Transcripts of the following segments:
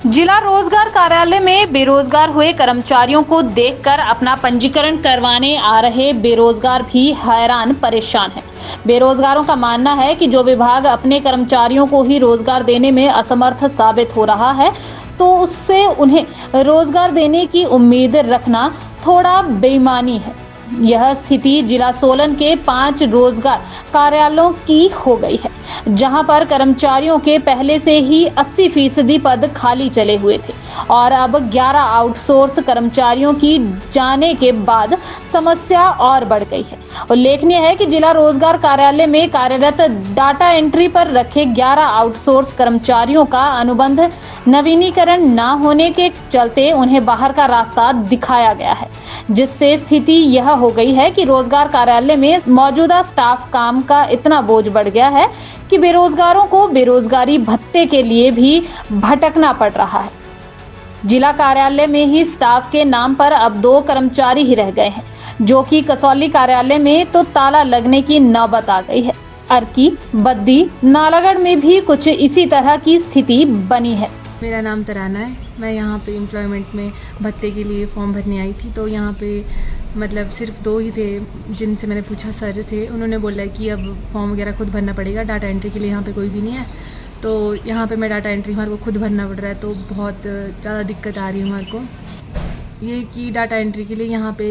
जिला रोजगार कार्यालय में बेरोजगार हुए कर्मचारियों को देखकर अपना पंजीकरण करवाने आ रहे बेरोजगार भी हैरान परेशान हैं। बेरोजगारों का मानना है कि जो विभाग अपने कर्मचारियों को ही रोजगार देने में असमर्थ साबित हो रहा है, तो उससे उन्हें रोजगार देने की उम्मीद रखना थोड़ा बेईमानी है। यह स्थिति जिला सोलन के 5 रोजगार कार्यालयों की हो गई है, जहां पर कर्मचारियों के पहले से ही 80% पद खाली चले हुए थे और अब 11 आउटसोर्स कर्मचारियों की जाने के बाद समस्या और बढ़ गई है। उल्लेखनीय है कि जिला रोजगार कार्यालय में कार्यरत डाटा एंट्री पर रखे 11 आउटसोर्स कर्मचारियों का अनुबंध नवीनीकरण न होने के चलते उन्हें बाहर का रास्ता दिखाया गया है, जिससे स्थिति यह हो गई है कि रोजगार कार्यालय में मौजूदा स्टाफ काम का इतना बोझ बढ़ गया है कि बेरोजगारों को बेरोजगारी भत्ते के लिए भी भटकना पड़ रहा है। जिला कार्यालय में ही स्टाफ के नाम पर अब 2 कर्मचारी ही रह गए हैं, जो कि कसौली कार्यालय में तो ताला लगने की नौबत आ गई है। अर्की, बद्दी, नालागढ़ में भी कुछ इसी तरह की स्थिति बनी है। मेरा नाम तराना है। मैं यहाँ पे एम्प्लॉयमेंट में भत्ते के लिए फॉर्म भरने आई थी, तो यहाँ पे मतलब सिर्फ 2 ही थे जिनसे मैंने पूछा, सर थे। उन्होंने बोला कि अब फॉर्म वगैरह खुद भरना पड़ेगा, डाटा एंट्री के लिए यहाँ पे कोई भी नहीं है। तो यहाँ पे मैं डाटा एंट्री हमारे को खुद भरना पड़ रहा है, तो बहुत ज़्यादा दिक्कत आ रही है हमारे को। ये कि डाटा एंट्री के लिए यहाँ पे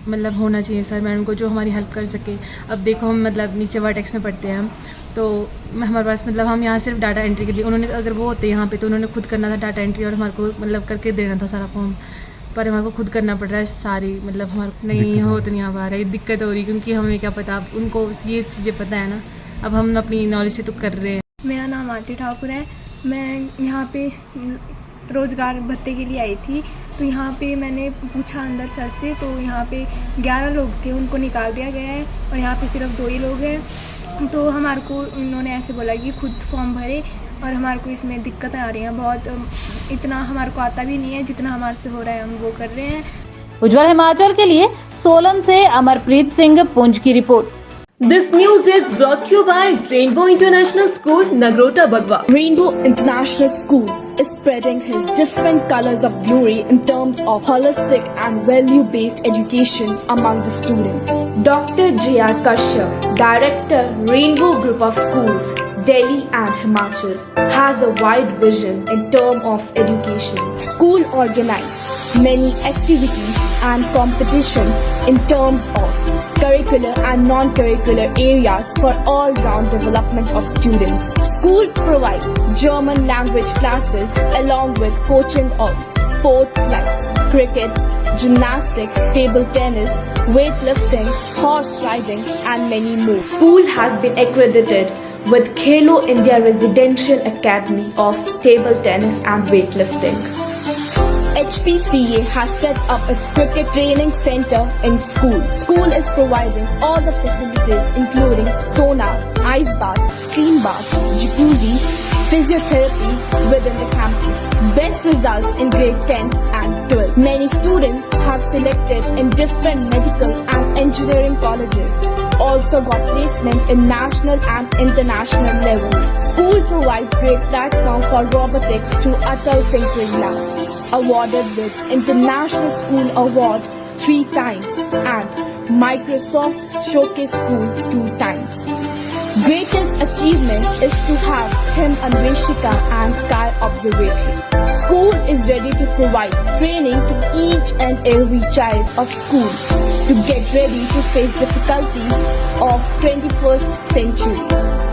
मतलब होना चाहिए सर मैडम को जो हमारी हेल्प कर सके। अब देखो हम मतलब नीचे वर्टेक्स में पढ़ते हैं हम, तो हमारे पास मतलब हम यहाँ सिर्फ डाटा एंट्री के लिए, उन्होंने अगर वो होते यहाँ पे तो उन्होंने खुद करना था डाटा एंट्री और हमारे को मतलब करके देना था सारा फॉर्म, पर हमारे को खुद करना पड़ रहा है सारी, मतलब हमारे को नहीं हो तो नहीं आ पा रहा है, दिक्कत हो रही क्योंकि हमें क्या पता, अब उनको ये चीज़ें पता है ना, अब हम अपनी नॉलेज से तो कर रहे हैं। मेरा नाम आरती ठाकुर है। मैं यहाँ पे रोज़गार भत्ते के लिए आई थी, तो यहाँ पे मैंने पूछा अंदर सर से, तो यहाँ पे 11 लोग थे, उनको निकाल दिया गया है और यहाँ पे सिर्फ 2 ही लोग हैं। तो हमारे को उन्होंने ऐसे बोला कि खुद फॉर्म भरे और हमारे को इसमें दिक्कत आ रही है बहुत, इतना हमारे को आता भी नहीं है, जितना हमारे से हो रहा है हम वो कर रहे हैं। उज्जवल हिमाचल के लिए सोलन से अमरप्रीत सिंह पुंज की report. This news is brought to you by Rainbow International School, Nagrota, Bagwa. Rainbow International School is spreading his different colors of glory in terms of holistic and value-based education among the students. Dr. J.R. Kashyap, Director, Rainbow Group of Schools, Delhi and Himachal, has a wide vision in terms of education. School organizes many activities and competitions in terms of curricular and non-curricular areas for all-round development of students. School provides German language classes along with coaching of sports like cricket, gymnastics, table tennis, weightlifting, horse riding and many more. School has been accredited with Khelo India Residential Academy of Table Tennis and Weightlifting. HPCA has set up its cricket training center in school. School is providing all the facilities including sauna, ice bath, steam bath, jacuzzi, physiotherapy within the campus. Best results in grade 10 and 12. Many students have selected in different medical and engineering colleges. Also got placement in national and international level. School provides great platform for robotics through Atal Tinkering Lab. Awarded with International School Award 3 times and Microsoft Showcase School 2 times. Greatest achievement is to have him Anveshika and Sky Observatory. School is ready to provide training to each and every child of school to get ready to face difficulties of 21st century.